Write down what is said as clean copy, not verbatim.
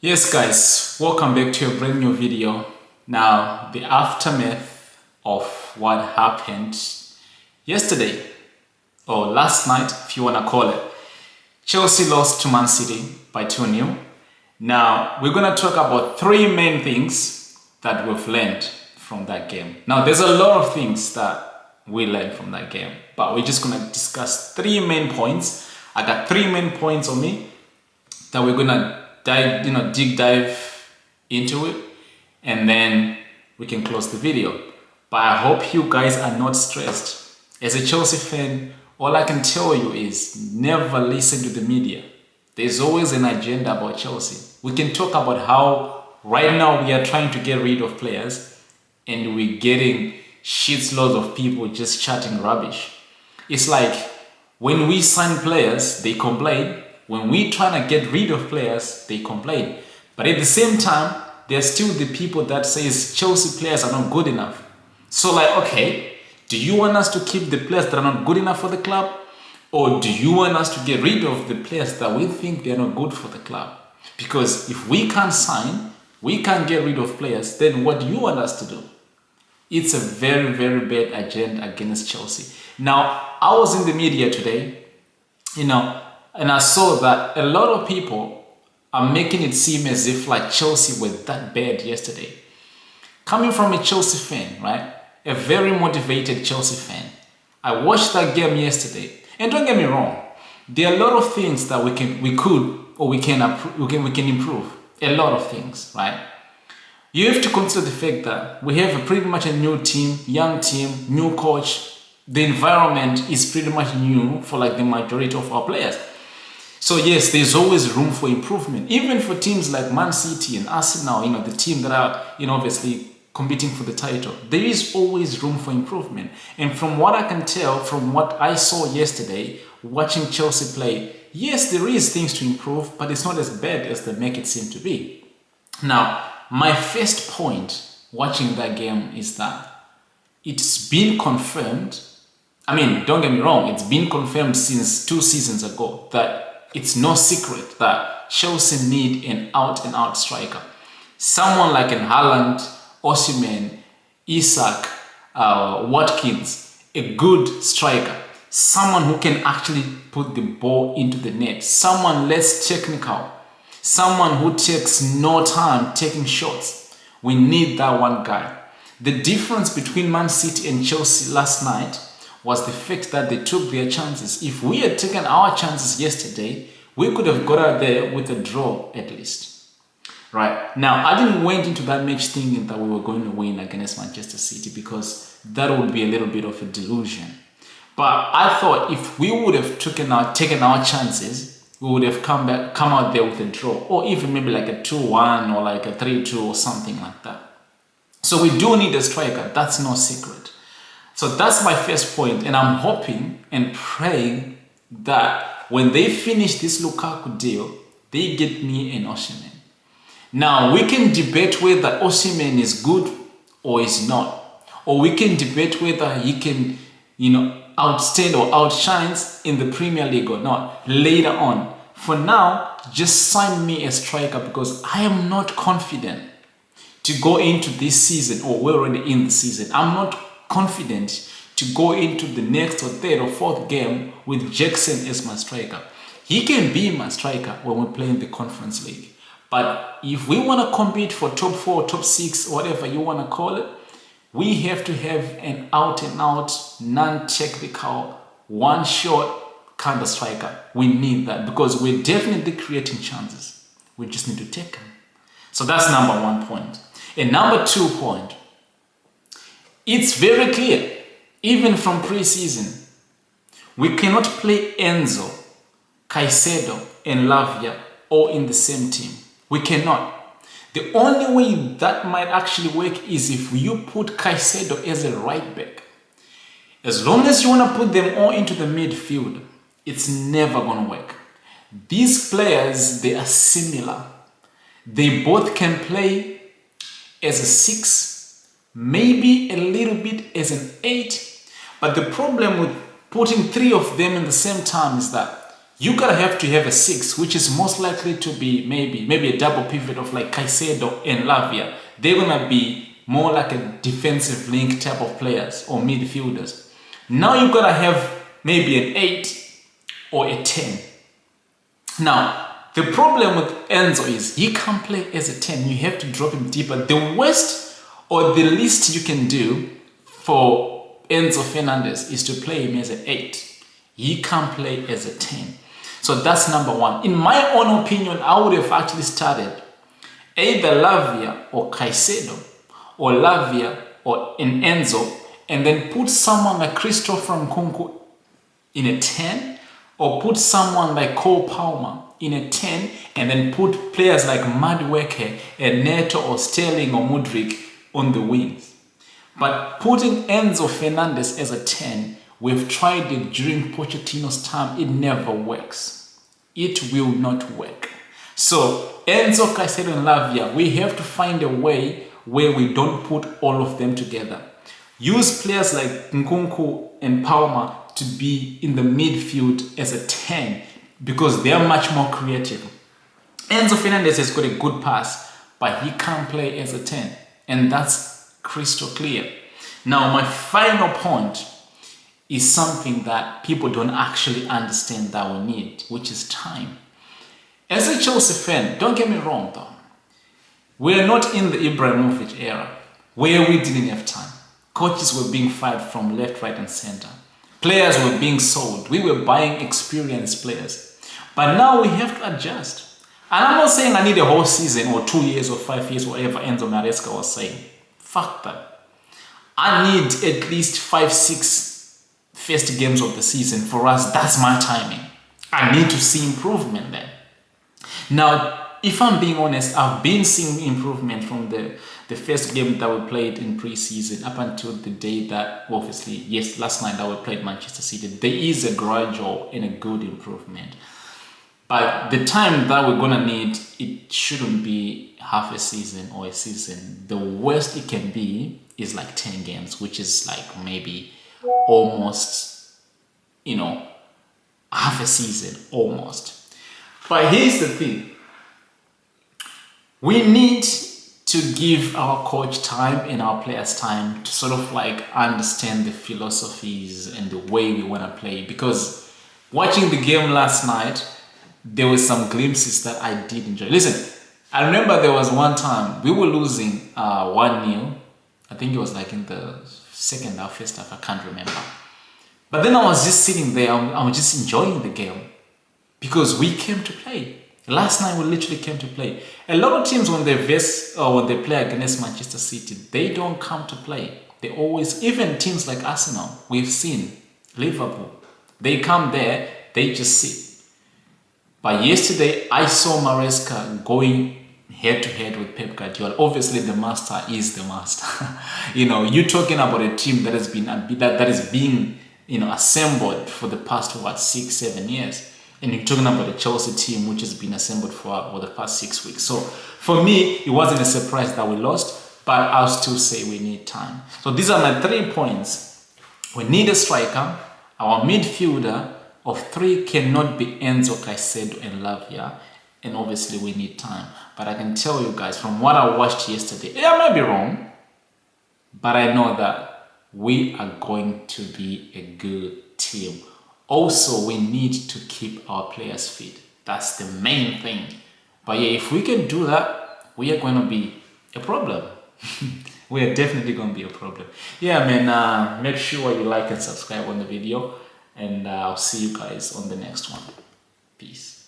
Yes guys, welcome back to a brand new video. Now, the aftermath of what happened yesterday, or last night if you want to call it. Chelsea lost to Man City by 2-0. Now, we're going to talk about three main things that we've learned from that game. Now, there's a lot of things that we learned from that game, but we're just going to discuss three main points. I got three main points on me that we're going to deep dive into it, and then we can close the video. But I hope you guys are not stressed. As a Chelsea fan, all I can tell you is never listen to the media. There's always an agenda about Chelsea. We can talk about how right now we are trying to get rid of players and we're getting shitloads of people just chatting rubbish. It's like when we sign players, they complain. When we trying to get rid of players, they complain. But at the same time, there's still the people that says Chelsea players are not good enough. So like, okay, do you want us to keep the players that are not good enough for the club? Or do you want us to get rid of the players that we think they're not good for the club? Because if we can't sign, we can't get rid of players, then what do you want us to do? It's a very, very bad agenda against Chelsea. Now, I was in the media today, and I saw that a lot of people are making it seem as if like Chelsea were that bad yesterday. Coming from a Chelsea fan, right? A very motivated Chelsea fan. I watched that game yesterday, and don't get me wrong, there are a lot of things that we can improve. A lot of things, right? You have to consider the fact that we have pretty much a new team, young team, new coach. The environment is pretty much new for like the majority of our players. So yes, there's always room for improvement. Even for teams like MANCITY and Arsenal, the team that are, obviously competing for the title, there is always room for improvement. And from what I can tell, from what I saw yesterday, watching Chelsea play, yes, there is things to improve, but it's not as bad as they make it seem to be. Now, my first point watching that game is that it's been confirmed. I mean, don't get me wrong, it's been confirmed since 2 seasons ago that it's no secret that Chelsea need an out-and-out striker. Someone like an Haaland, Osimhen, Isak, Watkins, a good striker. Someone who can actually put the ball into the net. Someone less technical. Someone who takes no time taking shots. We need that one guy. The difference between Man City and Chelsea last night was the fact that they took their chances. If we had taken our chances yesterday, we could have got out there with a draw at least. Right? Now, I didn't went into that match thinking that we were going to win against Manchester City because that would be a little bit of a delusion. But I thought if we would have taken our chances, we would have come out there with a draw, or even maybe like a 2-1 or like a 3-2 or something like that. So we do need a striker. That's no secret. So that's my first point, and I'm hoping and praying that when they finish this Lukaku deal, they get me an Osimhen. Now, we can debate whether Osimhen is good or is not. Or we can debate whether he can, outstand or outshines in the Premier League or not later on. For now, just sign me a striker because I am not confident to go into this season, or we're already in the season. I'm not confident to go into the next or third or fourth game with Jackson as my striker. He can be my striker when we play in the Conference League. But if we want to compete for top 4, top 6, whatever you want to call it, we have to have an out-and-out, non-technical, one-shot kind of striker. We need that because we're definitely creating chances. We just need to take them. So that's number 1 point. And number 2 point, it's very clear, even from pre-season, we cannot play Enzo, Caicedo, and Lavia all in the same team. We cannot. The only way that might actually work is if you put Caicedo as a right back. As long as you want to put them all into the midfield, it's never going to work. These players, they are similar. They both can play as a 6, maybe a little bit as an 8. But the problem with putting 3 of them in the same time is that you gotta have to have a 6, which is most likely to be maybe a double pivot of like Caicedo and Lavia. They're gonna be more like a defensive link type of players or midfielders. Now you gotta have maybe an 8 or a 10. Now, the problem with Enzo is he can't play as a 10. You have to drop him deeper. The worst or the least you can do for Enzo Fernandez is to play him as an 8. He can't play as a 10. So that's number one. In my own opinion, I would have actually started either Lavia or Caicedo, or Lavia or in Enzo, and then put someone like Christopher Nkunku in a 10, or put someone like Cole Palmer in a 10, and then put players like Madueke and Neto or Sterling or Mudryk on the wings. But putting Enzo Fernandez as a 10, we've tried it during Pochettino's time, it never works. It will not work. So Enzo, Caicedo and Lavia, we have to find a way where we don't put all of them together. Use players like Nkunku and Palmer to be in the midfield as a 10 because they are much more creative. Enzo Fernandez has got a good pass, but he can't play as a 10, and that's crystal clear. Now, my final point is something that people don't actually understand that we need, which is time. As a Chelsea fan, don't get me wrong though, we're not in the Ibrahimovic era where we didn't have time. Coaches were being fired from left, right and center. Players were being sold. We were buying experienced players. But now we have to adjust. And I'm not saying I need a whole season or 2 years or 5 years, whatever Enzo Maresca was saying. Fuck that. I need at least 5-6 first games of the season. For us, that's my timing. I need to see improvement then. Now, if I'm being honest, I've been seeing improvement from the first game that we played in pre-season up until the day that, obviously, yes, last night that we played Manchester City. There is a gradual and a good improvement. But the time that we're going to need, it shouldn't be half a season or a season. The worst it can be is like 10 games, which is like maybe almost, half a season, almost. But here's the thing. We need to give our coach time and our players time to sort of like understand the philosophies and the way we want to play. Because watching the game last night, there were some glimpses that I did enjoy. Listen, I remember there was one time we were losing 1-0. I think it was like in the second half, first half, I can't remember. But then I was just sitting there, I was just enjoying the game because we came to play. Last night we literally came to play. A lot of teams when they play against Manchester City, they don't come to play. They always, even teams like Arsenal, we've seen, Liverpool, they come there, they just sit. But yesterday I saw Maresca going head to head with Pep Guardiola. Obviously the master is the master. You're talking about a team that has been that is being assembled for the past 6-7 years. And you're talking about the Chelsea team, which has been assembled for the past 6 weeks. So for me, it wasn't a surprise that we lost, but I'll still say we need time. So these are my 3 points. We need a striker. Our midfielder of 3 cannot be Enzo, Caicedo, and Lavia. And obviously we need time. But I can tell you guys, from what I watched yesterday, I may be wrong, but I know that we are going to be a good team. Also, we need to keep our players fit. That's the main thing. But yeah, if we can do that, we are going to be a problem. We are definitely going to be a problem. Yeah, man, make sure you like and subscribe on the video. And I'll see you guys on the next one. Peace.